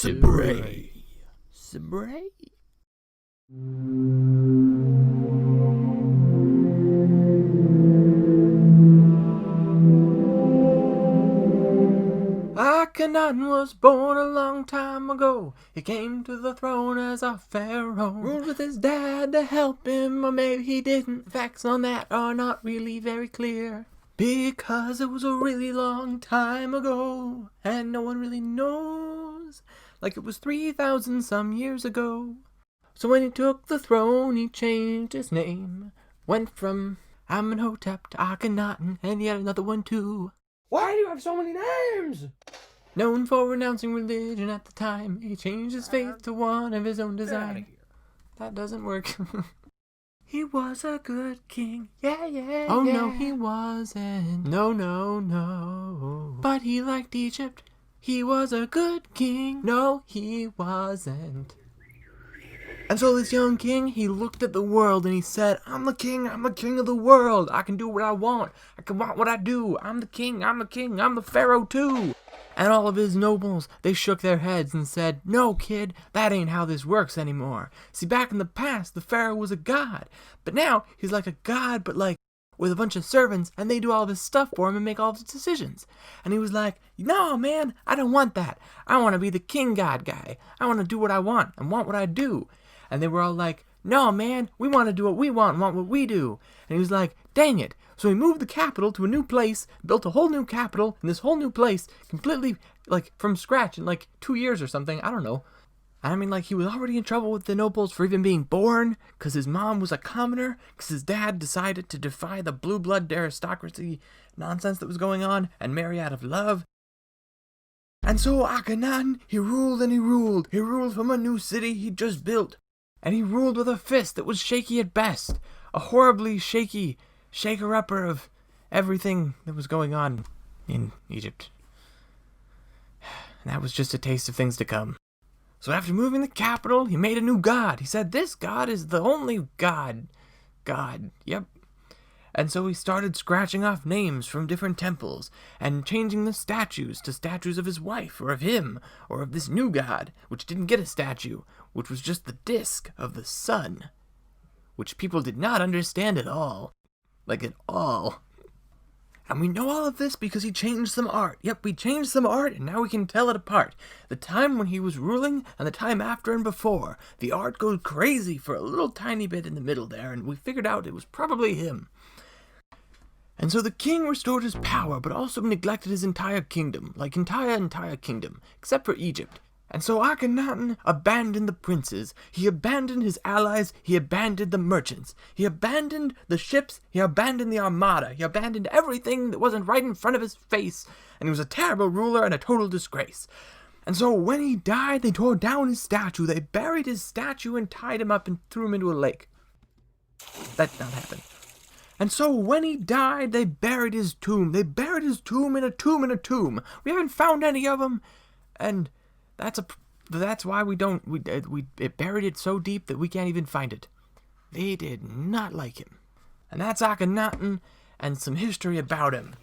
SIBRAE. SIBRAE? Akhenaten was born a long time ago. He came to the throne as a pharaoh. Ruled with his dad to help him, or maybe he didn't. Facts on that are not really very clear, because it was a really long time ago, and no one really knows. Like it was 3,000 some years ago. So when he took the throne, he changed his name. Went from Amenhotep to Akhenaten, and yet another one too. Why do you have so many names? Known for renouncing religion at the time, he changed his faith to one of his own design. That doesn't work. He was a good king. Yeah. Oh, yeah. No, he wasn't. No. But he liked Egypt. He was a good king. No, he wasn't. And so this young king, he looked at the world and he said, I'm the king of the world. I can do what I want. I can want what I do. I'm the king, I'm the pharaoh too. And all of his nobles, they shook their heads and said, no, kid, that ain't how this works anymore. See, back in the past, the pharaoh was a god. But now, he's like a god, but like with a bunch of servants, and they do all of his stuff for him and make all of his decisions. And he was like, no, man, I don't want that. I want to be the king god guy. I want to do what I want and want what I do. And they were all like, no, man, we want to do what we want and want what we do. And he was like, dang it. So he moved the capital to a new place, built a whole new capital, in this whole new place, completely, like, from scratch in, like, 2 years or something. I don't know. I mean, like, he was already in trouble with the nobles for even being born, because his mom was a commoner, because his dad decided to defy the blue blood aristocracy nonsense that was going on, and marry out of love. And so Akhenaten, he ruled and he ruled. He ruled from a new city he'd just built. And he ruled with a fist that was shaky at best. A horribly shaky shaker-upper of everything that was going on in Egypt. And that was just a taste of things to come. So after moving the capital, he made a new god. He said, this god is the only god. Yep. And so he started scratching off names from different temples and changing the statues to statues of his wife or of him or of this new god, which didn't get a statue, which was just the disk of the sun, which people did not understand at all. Like at all. And we know all of this because he changed some art. Yep, we changed some art and now we can tell it apart. The time when he was ruling and the time after and before. The art goes crazy for a little tiny bit in the middle there, and we figured out it was probably him. And so the king restored his power, but also neglected his entire kingdom, like entire kingdom, except for Egypt. And so Akhenaten abandoned the princes, he abandoned his allies, he abandoned the merchants, he abandoned the ships, he abandoned the armada, he abandoned everything that wasn't right in front of his face, and he was a terrible ruler and a total disgrace. And so when he died, they tore down his statue, they buried his statue and tied him up and threw him into a lake. That did not happen. And so when he died, they buried his tomb. They buried his tomb in a tomb in a tomb. We haven't found any of them, and that's why we buried it so deep that we can't even find it. They did not like him. And that's Akhenaten and some history about him.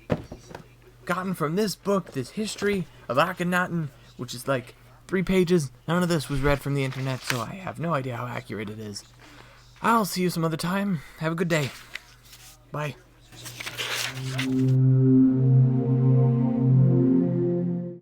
Gotten from this book, this history of Akhenaten, which is like 3 pages. None of this was read from the internet, so I have no idea how accurate it is. I'll see you some other time. Have a good day. Bye.